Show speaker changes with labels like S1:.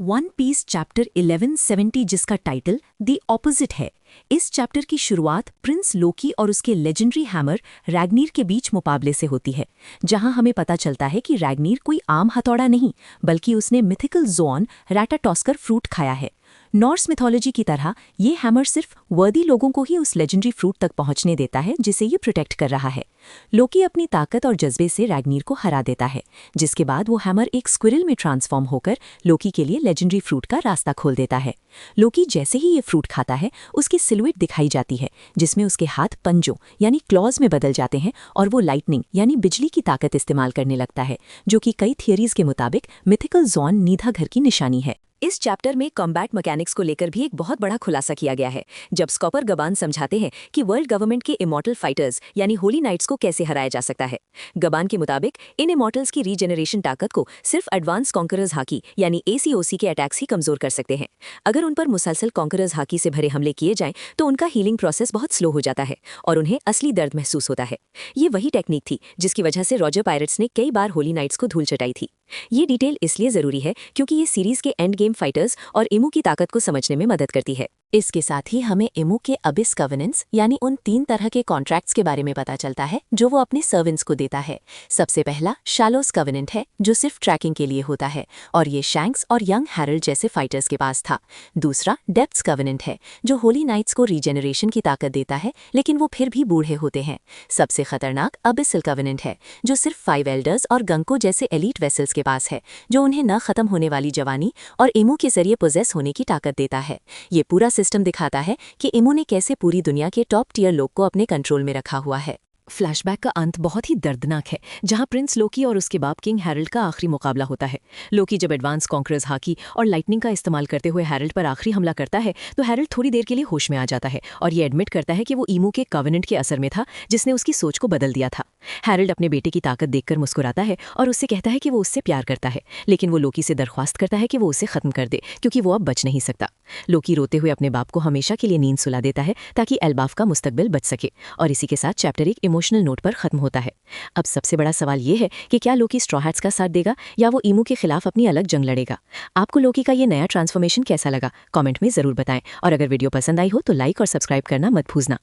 S1: One piece chapter 1170 जिसका title the opposite है। इस चैप्टर की शुरुआत प्रिंस लोकी और उसके लेजेंडरी हैमर रैग्नीर के बीच मुकाबले से होती है, जहां हमें पता चलता है कि रैग्नीर कोई आम हथौड़ा नहीं बल्कि उसने मिथिकल ज़ोन रैटाटॉस्कर फ्रूट खाया है। नॉर्स मिथोलॉजी की तरह ये हैमर सिर्फ वर्दी लोगों को ही उस लेजेंडरी फ्रूट तक पहुंचने देता है जिसे ये प्रोटेक्ट कर रहा है। लोकी अपनी ताकत और जज्बे से रैग्नीर को हरा देता है, जिसके बाद वो हैमर एक स्क्विरल में ट्रांसफॉर्म होकर लोकी के लिए लेजेंडरी फ्रूट का रास्ता खोल देता है। लोकी जैसे ही ये फ्रूट खाता है उसकी सिलुएट दिखाई जाती है, जिसमें उसके हाथ पंजों यानी क्लॉज में बदल जाते हैं और वो लाइटनिंग यानी बिजली की ताकत इस्तेमाल करने लगता है, जो कि कई थियरीज के मुताबिक मिथिकल ज़ोन नीधा घर की निशानी है। इस चैप्टर में कॉम्बैट मैकेनिक्स को लेकर भी एक बहुत बड़ा खुलासा किया गया है, जब स्कॉपर गबान समझाते हैं कि वर्ल्ड गवर्नमेंट के इमॉर्टल फाइटर्स यानी होली नाइट्स को कैसे हराया जा सकता है। गबान के मुताबिक इन इमॉर्टल्स की रीजेनरेशन ताकत को सिर्फ एडवांस कॉन्करर्स हाकी यानी ACOC के अटैक्स ही कमजोर कर सकते हैं। अगर उन पर मुसलसल कॉन्करर्स हाकी से भरे हमले किए जाएं तो उनका हीलिंग प्रोसेस बहुत स्लो हो जाता है और उन्हें असली दर्द महसूस होता है। ये वही टेक्निक थी जिसकी वजह से रॉजर पायरेट्स ने कई बार होली नाइट्स को धूल चटाई थी। ये डिटेल इसलिए जरूरी है क्योंकि ये सीरीज के एंड गेम फाइटर्स और इमू की ताकत को समझने में मदद करती है। इसके साथ ही हमें इमू के अबिस कवेनेंट्स यानी उन 3 तरह के कॉन्ट्रैक्ट्स के बारे में पता चलता है जो वो अपने सर्वेंट्स को देता है। सबसे पहला शैलोस कवेनेंट है, जो सिर्फ ट्रैकिंग के लिए होता है और ये शैंक्स और यंग हैरल्ड जैसे फाइटर्स के पास था। दूसरा डेप्थ्स कवेनेंट है, जो होली नाइट्स को रीजेनरेशन की ताकत देता है लेकिन वो फिर भी बूढ़े होते हैं। सबसे खतरनाक अबिसल कवेनेंट है, जो सिर्फ 5 एल्डर्स और गंको जैसे एलीट वेसल्स के पास है, जो उन्हें न खत्म होने वाली जवानी और इमू के जरिए पोजेस होने की ताकत देता है। ये पूरा सिस्टम दिखाता है कि इमू ने कैसे पूरी दुनिया के टॉप टियर लोग को अपने कंट्रोल में रखा हुआ है। फ्लैशबैक का अंत बहुत ही दर्दनाक है, जहां प्रिंस लोकी और उसके बाप किंग हैरल्ड का आखिरी मुकाबला होता है। लोकी जब एडवांस कॉन्करर्स हाकी और लाइटनिंग का इस्तेमाल करते हुए हैरल्ड पर आखिरी हमला करता है तो हैरल्ड थोड़ी देर के लिए होश में आ जाता है और ये एडमिट करता है कि वो इमू के कवेनेंट के असर में था, जिसने उसकी सोच को बदल दिया था। हैरल्ड अपने बेटे की ताकत देखकर मुस्कुराता है और उससे कहता है कि वो उससे प्यार करता है, लेकिन वो लोकी से दरख्वास्त करता है कि वो उसे खत्म कर दे क्योंकि वो अब बच नहीं सकता। लोकी रोते हुए अपने बाप को हमेशा के लिए नींद सुला देता है ताकि एल्बाफ का मुस्तकबिल बच सके, और इसी के साथ चैप्टर एक इमोशनल नोट पर खत्म होता है। अब सबसे बड़ा सवाल ये है कि क्या लोकी स्ट्रॉ हैट्स का साथ देगा या वो इमू के खिलाफ अपनी अलग जंग लड़ेगा। आपको लोकी का ये नया ट्रांसफॉर्मेशन कैसा लगा, कमेंट में जरूर बताएं, और अगर वीडियो पसंद आई हो तो लाइक और सब्सक्राइब करना मत भूलना।